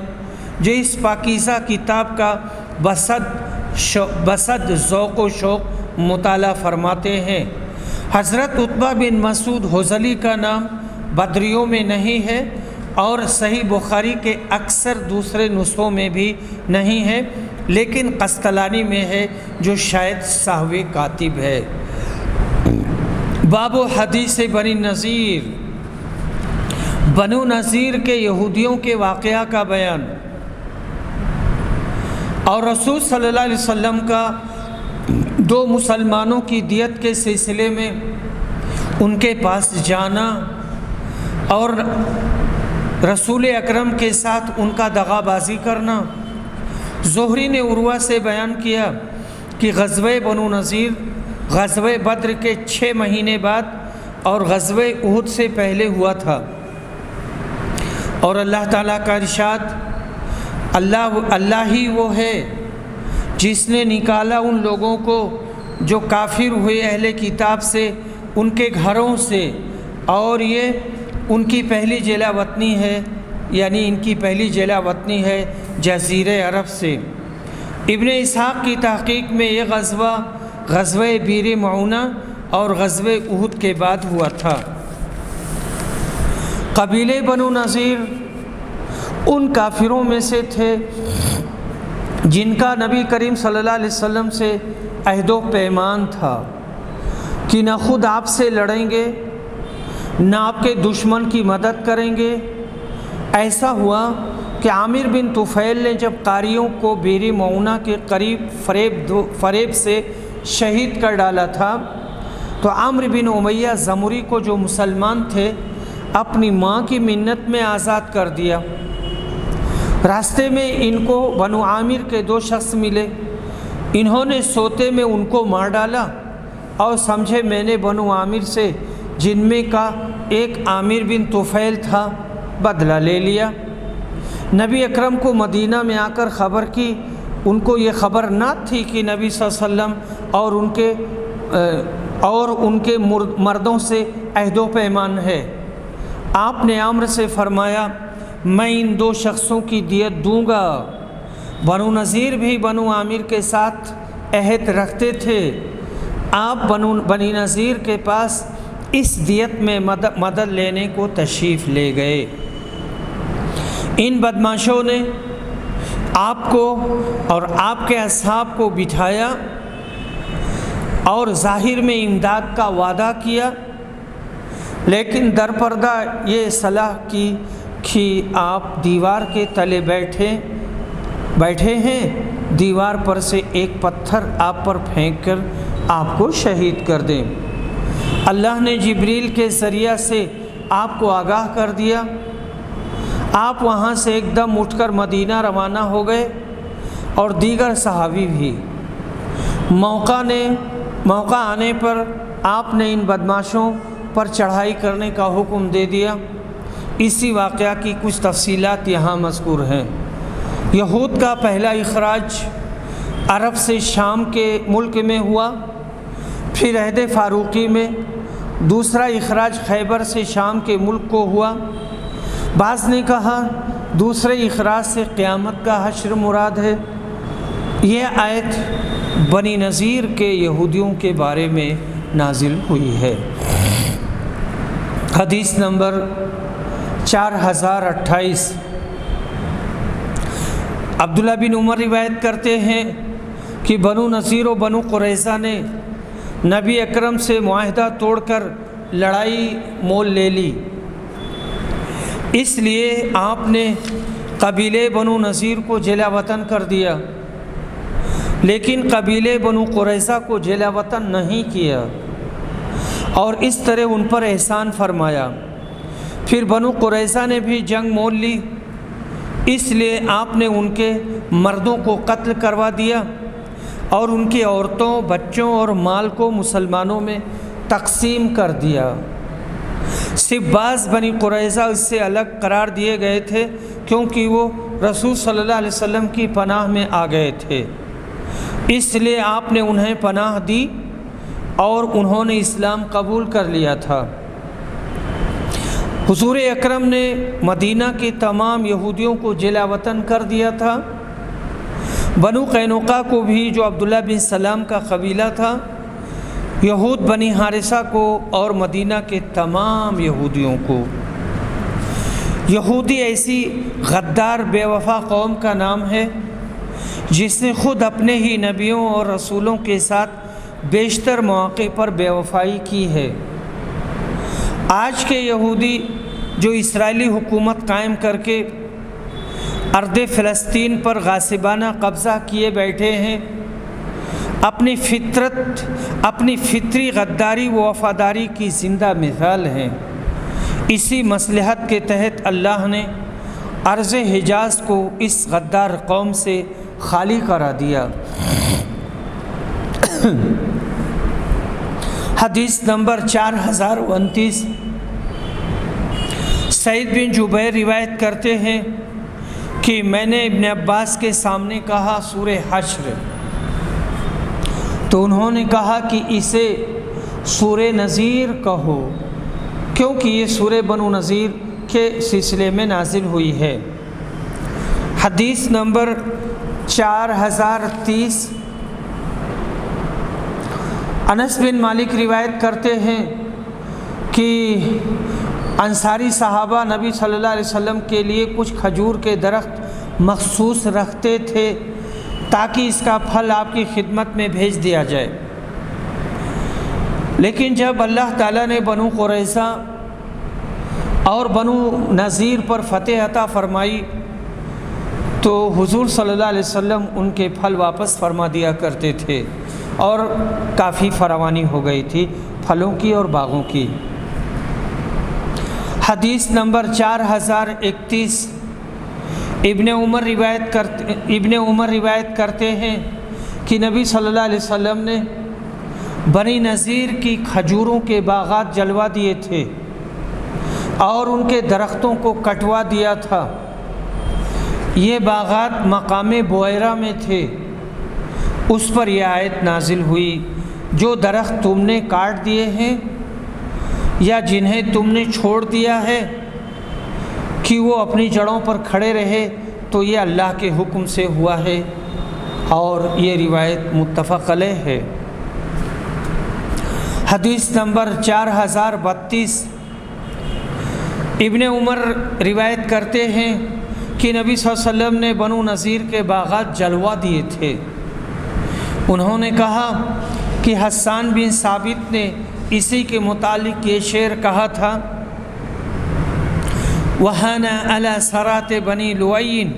جو اس پاکیزہ کتاب کا بصد ذوق و شوق مطالعہ فرماتے ہیں۔ حضرت عتبہ بن مسعود حذلی کا نام بدریوں میں نہیں ہے، اور صحیح بخاری کے اکثر دوسرے نسخوں میں بھی نہیں ہے، لیکن قسطلانی میں ہے جو شاید سہو کاتب ہے۔ باب حدیث بنی نذیر، بنو نذیر کے یہودیوں کے واقعہ کا بیان، اور رسول صلی اللہ علیہ وسلم کا 2 مسلمانوں کی دیت کے سلسلے میں ان کے پاس جانا اور رسول اکرم کے ساتھ ان کا دغا بازی کرنا۔ زہری نے عروہ سے بیان کیا کہ غزوہ بنو نذیر غزوہ بدر کے 6 مہینے بعد اور غزوہ احد سے پہلے ہوا تھا، اور اللہ تعالیٰ کا ارشاد، اللہ ہی وہ ہے جس نے نکالا ان لوگوں کو جو کافر ہوئے اہل کتاب سے ان کے گھروں سے، اور یہ ان کی پہلی جلا وطنی ہے، یعنی ان کی پہلی جلا وطنی ہے جزیرہ عرب سے۔ ابن اسحاق کی تحقیق میں یہ غزوہ بیر معونہ اور غزوہ احد کے بعد ہوا تھا۔ قبیلے بنو نذیر ان کافروں میں سے تھے جن کا نبی کریم صلی اللہ علیہ وسلم سے عہد و پیمان تھا کہ نہ خود آپ سے لڑیں گے نہ آپ کے دشمن کی مدد کریں گے۔ ایسا ہوا کہ عامر بن طفیل نے جب قاریوں کو بیر معونہ کے قریب فریب سے شہید کر ڈالا تھا تو عمرو بن امیہ زمری کو، جو مسلمان تھے، اپنی ماں کی منت میں آزاد کر دیا۔ راستے میں ان کو بنو عامر کے 2 شخص ملے، انہوں نے سوتے میں ان کو مار ڈالا اور سمجھے میں نے بنو عامر سے، جن میں کا ایک عامر بن طفیل تھا، بدلہ لے لیا۔ نبی اکرم کو مدینہ میں آ کر خبر کی، ان کو یہ خبر نہ تھی کہ نبی صلی اللہ علیہ وسلم اور ان کے مردوں سے عہد و پیمان ہے۔ آپ نے عمرو سے فرمایا، میں ان 2 شخصوں کی دیت دوں گا۔ بنو نذیر بھی بنو عامر کے ساتھ عہد رکھتے تھے۔ آپ بنی نذیر کے پاس اس دیت میں مدد لینے کو تشریف لے گئے۔ ان بدماشوں نے آپ کو اور آپ کے اصحاب کو بٹھایا اور ظاہر میں امداد کا وعدہ کیا، لیکن در پردہ یہ صلاح کی کہ آپ دیوار کے تلے بیٹھے ہیں، دیوار پر سے ایک پتھر آپ پر پھینک کر آپ کو شہید کر دیں۔ اللہ نے جبریل کے ذریعہ سے آپ کو آگاہ کر دیا۔ آپ وہاں سے ایک دم اٹھ کر مدینہ روانہ ہو گئے، اور دیگر صحابی بھی۔ موقع آنے پر آپ نے ان بدماشوں پر چڑھائی کرنے کا حکم دے دیا۔ اسی واقعہ کی کچھ تفصیلات یہاں مذکور ہیں۔ یہود کا پہلا اخراج عرب سے شام کے ملک میں ہوا، پھر عہد فاروقی میں دوسرا اخراج خیبر سے شام کے ملک کو ہوا۔ بعض نے کہا دوسرے اخراج سے قیامت کا حشر مراد ہے۔ یہ آیت بنی نذیر کے یہودیوں کے بارے میں نازل ہوئی ہے۔ حدیث نمبر 4028، عبداللہ بن عمر روایت کرتے ہیں کہ بنو نذیر و بنو قریظہ نے نبی اکرم سے معاہدہ توڑ کر لڑائی مول لے لی، اس لیے آپ نے قبیلے بنو نذیر کو جلا وطن کر دیا، لیکن قبیلے بنو قریظہ کو جلا وطن نہیں کیا اور اس طرح ان پر احسان فرمایا۔ پھر بنو قریظہ نے بھی جنگ مول لی، اس لیے آپ نے ان کے مردوں کو قتل کروا دیا اور ان کی عورتوں، بچوں اور مال کو مسلمانوں میں تقسیم کر دیا۔ صرف بعض بنی قریظہ اس سے الگ قرار دیے گئے تھے کیونکہ وہ رسول صلی اللہ علیہ وسلم کی پناہ میں آ گئے تھے، اس لیے آپ نے انہیں پناہ دی اور انہوں نے اسلام قبول کر لیا تھا۔ حضور اکرم نے مدینہ کے تمام یہودیوں کو جلا وطن کر دیا تھا۔ بنو قینوقا کو بھی، جو عبداللہ بن سلام کا قبیلہ تھا، یہود بنی حارثہ کو اور مدینہ کے تمام یہودیوں کو۔ یہودی ایسی غدار بے وفا قوم کا نام ہے جس نے خود اپنے ہی نبیوں اور رسولوں کے ساتھ بیشتر مواقع پر بے وفائی کی ہے۔ آج کے یہودی جو اسرائیلی حکومت قائم کر کے ارض فلسطین پر غاصبانہ قبضہ کیے بیٹھے ہیں، اپنی فطری غداری و وفاداری کی زندہ مثال ہیں۔ اسی مصلحت کے تحت اللہ نے ارض حجاز کو اس غدار قوم سے خالی کرا دیا۔ حدیث نمبر 4029، سعید بن جبیر روایت کرتے ہیں کہ میں نے ابن عباس کے سامنے کہا سورہ حشر، تو انہوں نے کہا کہ اسے سورہ نذیر کہو، کیونکہ یہ سورہ بنو نذیر کے سلسلے میں نازل ہوئی ہے۔ حدیث نمبر 4030، انس بن مالک روایت کرتے ہیں کہ انصاری صحابہ نبی صلی اللہ علیہ وسلم کے لیے کچھ کھجور کے درخت مخصوص رکھتے تھے تاکہ اس کا پھل آپ کی خدمت میں بھیج دیا جائے، لیکن جب اللہ تعالیٰ نے بنو قریظہ اور بنو نذیر پر فتح عطا فرمائی تو حضور صلی اللہ علیہ وسلم ان کے پھل واپس فرما دیا کرتے تھے اور کافی فراوانی ہو گئی تھی پھلوں کی اور باغوں کی۔ حدیث نمبر 4031، ابن عمر روایت کرتے ہیں کہ نبی صلی اللہ علیہ وسلم نے بنی نذیر کی کھجوروں کے باغات جلوا دیے تھے اور ان کے درختوں کو کٹوا دیا تھا۔ یہ باغات مقام بویرہ میں تھے۔ اس پر یہ آیت نازل ہوئی، جو درخت تم نے کاٹ دیے ہیں یا جنہیں تم نے چھوڑ دیا ہے کہ وہ اپنی جڑوں پر کھڑے رہے، تو یہ اللہ کے حکم سے ہوا ہے، اور یہ روایت متفق علیہ ہے۔ حدیث نمبر 4032، ابن عمر روایت کرتے ہیں کہ نبی صلی اللہ علیہ وسلم نے بنو نذیر کے باغات جلوا دیے تھے۔ انہوں نے کہا کہ حسان بن ثابت نے اسی کے متعلق یہ شعر کہا تھا، وَحَانَ عَلَى سَرَاتِ بَنِي لُوَيٍّ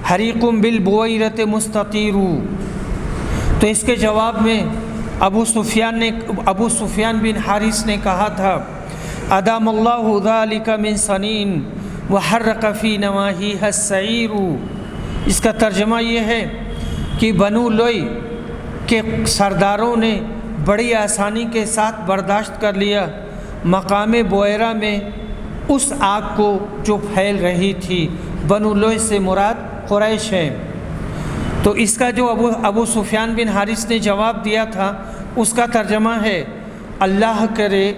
حَرِيقٌ بِالْبُوَيْرَةِ مُسْتَطِيرُ، تو اس کے جواب میں ابو سفیان بن حارث نے کہا تھا، أَدَامَ اللَّهُ ذَلِكَ مِنْ سَنِينَ وَحَرَّقَ فِي نَوَاحِيهَا السَّعِيرُ۔ اس کا ترجمہ یہ ہے کہ بنو لوئی کے سرداروں نے بڑی آسانی کے ساتھ برداشت کر لیا مقام بویرہ میں اس آگ کو جو پھیل رہی تھی۔ بنو لوئی سے مراد قریش ہے۔ تو اس کا جو ابو سفیان بن حارث نے جواب دیا تھا اس کا ترجمہ ہے، اللہ کرے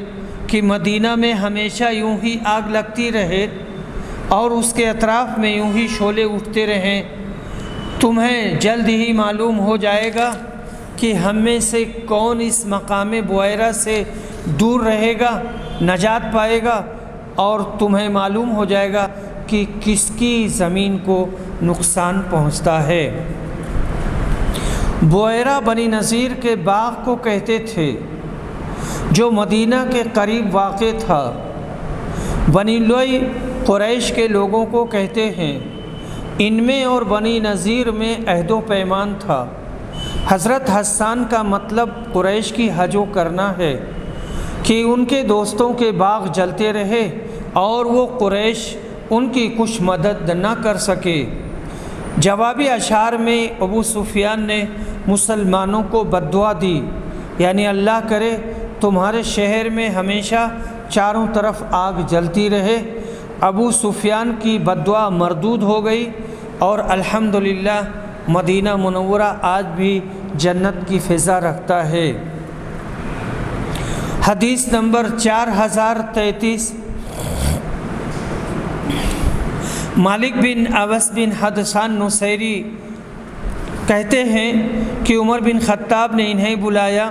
کہ مدینہ میں ہمیشہ یوں ہی آگ لگتی رہے اور اس کے اطراف میں یوں ہی شعلے اٹھتے رہیں، تمہیں جلد ہی معلوم ہو جائے گا کہ ہم میں سے کون اس مقام بویرہ سے دور رہے گا، نجات پائے گا، اور تمہیں معلوم ہو جائے گا کہ کس کی زمین کو نقصان پہنچتا ہے۔ بویرہ بنی نذیر کے باغ کو کہتے تھے جو مدینہ کے قریب واقع تھا۔ بنی لوئی قریش کے لوگوں کو کہتے ہیں، ان میں اور بنی نذیر میں عہد و پیمان تھا۔ حضرت حسان کا مطلب قریش کی ہجو کرنا ہے کہ ان کے دوستوں کے باغ جلتے رہے اور وہ قریش ان کی کچھ مدد نہ کر سکے۔ جوابی اشعار میں ابو سفیان نے مسلمانوں کو بد دعا دی، یعنی اللہ کرے تمہارے شہر میں ہمیشہ چاروں طرف آگ جلتی رہے۔ ابو سفیان کی بد دعا مردود ہو گئی اور الحمدللہ مدینہ منورہ آج بھی جنت کی فضا رکھتا ہے۔ حدیث نمبر 4033، مالک بن اوس بن حدثان نصیری کہتے ہیں کہ عمر بن خطاب نے انہیں بلایا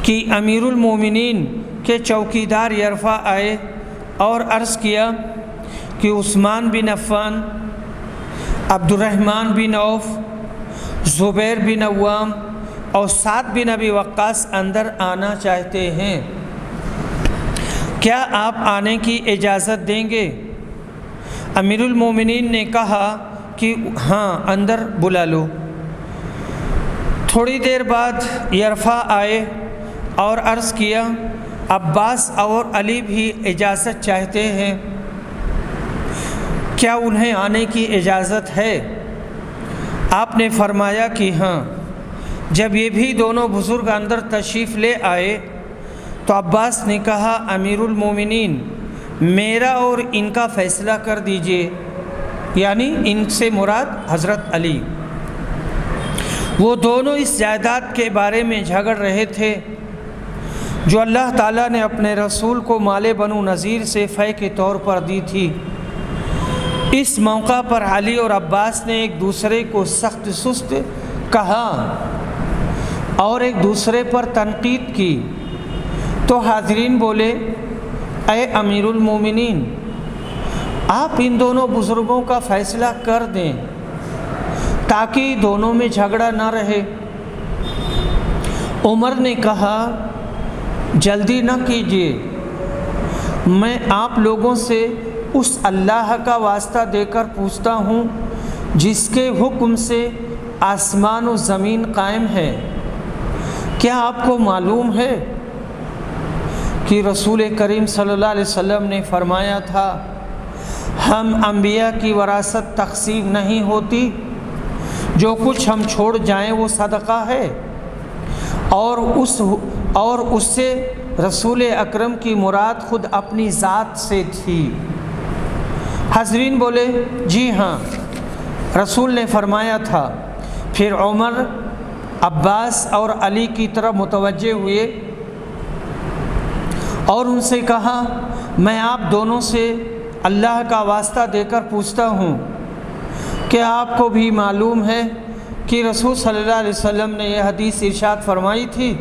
کہ امیر المومنین کے چوکیدار یرفع آئے اور عرض کیا کہ عثمان بن عفان، عبد الرحمن بن عوف، زبیر بن عوام اور سعد بن ابی وقاص اندر آنا چاہتے ہیں، کیا آپ آنے کی اجازت دیں گے؟ امیر المومنین نے کہا کہ ہاں اندر بلا لو۔ تھوڑی دیر بعد یرفع آئے اور عرض کیا عباس اور علی بھی اجازت چاہتے ہیں، کیا انہیں آنے کی اجازت ہے؟ آپ نے فرمایا کہ ہاں۔ جب یہ بھی دونوں بزرگ اندر تشریف لے آئے تو عباس نے کہا امیر المومنین میرا اور ان کا فیصلہ کر دیجئے، یعنی ان سے مراد حضرت علی۔ وہ دونوں اس جائیداد کے بارے میں جھگڑ رہے تھے جو اللہ تعالیٰ نے اپنے رسول کو مال بنو نذیر سے فے کے طور پر دی تھی۔ اس موقع پر علی اور عباس نے ایک دوسرے کو سخت سست کہا اور ایک دوسرے پر تنقید کی، تو حاضرین بولے اے امیر المومنین آپ ان دونوں بزرگوں کا فیصلہ کر دیں تاکہ دونوں میں جھگڑا نہ رہے۔ عمر نے کہا جلدی نہ کیجیے، میں آپ لوگوں سے اس اللہ کا واسطہ دے کر پوچھتا ہوں جس کے حکم سے آسمان و زمین قائم ہے، کیا آپ کو معلوم ہے کہ رسول کریم صلی اللہ علیہ وسلم نے فرمایا تھا ہم انبیاء کی وراثت تقسیم نہیں ہوتی، جو کچھ ہم چھوڑ جائیں وہ صدقہ ہے، اور اس سے رسول اکرم کی مراد خود اپنی ذات سے تھی۔ حاضرین بولے جی ہاں رسول نے فرمایا تھا۔ پھر عمر، عباس اور علی کی طرف متوجہ ہوئے اور ان سے کہا میں آپ دونوں سے اللہ کا واسطہ دے کر پوچھتا ہوں کہ آپ کو بھی معلوم ہے کہ رسول صلی اللہ علیہ وسلم نے یہ حدیث ارشاد فرمائی تھی؟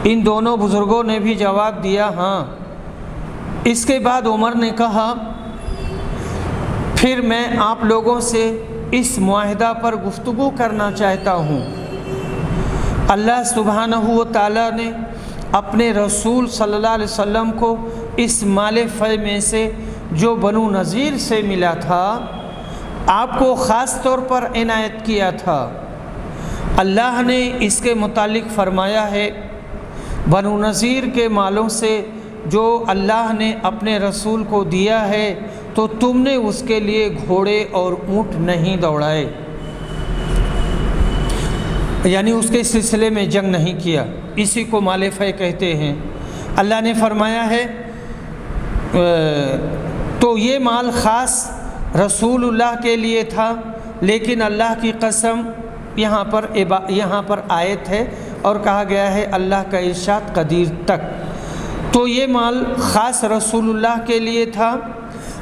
ان دونوں بزرگوں نے بھی جواب دیا ہاں۔ اس کے بعد عمر نے کہا پھر میں آپ لوگوں سے اس معاہدہ پر گفتگو کرنا چاہتا ہوں۔ اللہ سبحانہ و تعالیٰ نے اپنے رسول صلی اللہ علیہ وسلم کو اس مال فے میں سے جو بنو نذیر سے ملا تھا آپ کو خاص طور پر عنایت کیا تھا۔ اللہ نے اس کے متعلق فرمایا ہے بنو نذیر کے مالوں سے جو اللہ نے اپنے رسول کو دیا ہے تو تم نے اس کے لیے گھوڑے اور اونٹ نہیں دوڑائے، یعنی اس کے سلسلے میں جنگ نہیں کیا، اسی کو مال فے کہتے ہیں۔ اللہ نے فرمایا ہے تو یہ مال خاص رسول اللہ کے لیے تھا لیکن اللہ کی قسم یہاں پر آیت ہے اور کہا گیا ہے اللہ کا ارشاد قدیر تک۔ تو یہ مال خاص رسول اللہ کے لیے تھا،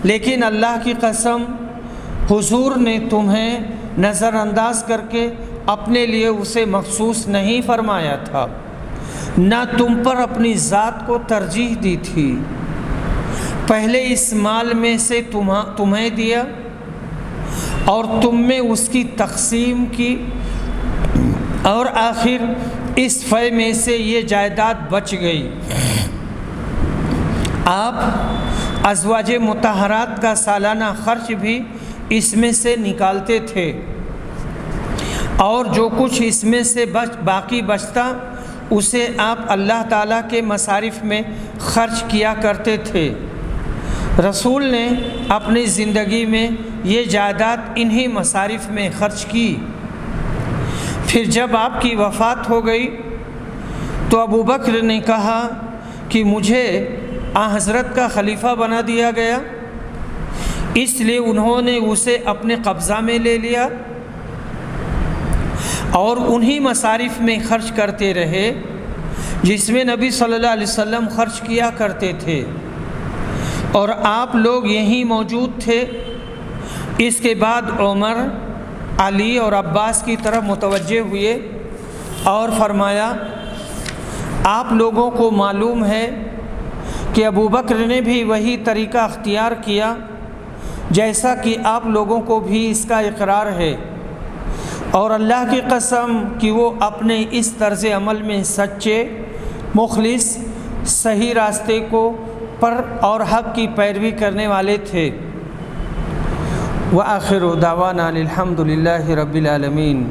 لیکن اللہ کی قسم حضور نے تمہیں نظر انداز کر کے اپنے لیے اسے مخصوص نہیں فرمایا تھا، نہ تم پر اپنی ذات کو ترجیح دی تھی۔ پہلے اس مال میں سے تمہیں دیا اور تم میں اس کی تقسیم کی، اور آخر اس فے میں سے یہ جائیداد بچ گئی۔ آپ ازواج مطہرات کا سالانہ خرچ بھی اس میں سے نکالتے تھے، اور جو کچھ اس میں سے باقی بچتا اسے آپ اللہ تعالیٰ کے مصارف میں خرچ کیا کرتے تھے۔ رسول نے اپنی زندگی میں یہ جائیداد انہی مصارف میں خرچ کی۔ پھر جب آپ کی وفات ہو گئی تو ابو بکر نے کہا کہ مجھے حضرت کا خلیفہ بنا دیا گیا، اس لیے انہوں نے اسے اپنے قبضہ میں لے لیا اور انہی مصارف میں خرچ کرتے رہے جس میں نبی صلی اللہ علیہ وسلم خرچ کیا کرتے تھے، اور آپ لوگ یہیں موجود تھے۔ اس کے بعد عمر، علی اور عباس کی طرف متوجہ ہوئے اور فرمایا آپ لوگوں کو معلوم ہے کہ ابو بکر نے بھی وہی طریقہ اختیار کیا جیسا کہ آپ لوگوں کو بھی اس کا اقرار ہے، اور اللہ کی قسم کہ وہ اپنے اس طرز عمل میں سچے، مخلص، صحیح راستے پر اور حق کی پیروی کرنے والے تھے۔ وآخر دعوانا الحمد للہ رب العالمین۔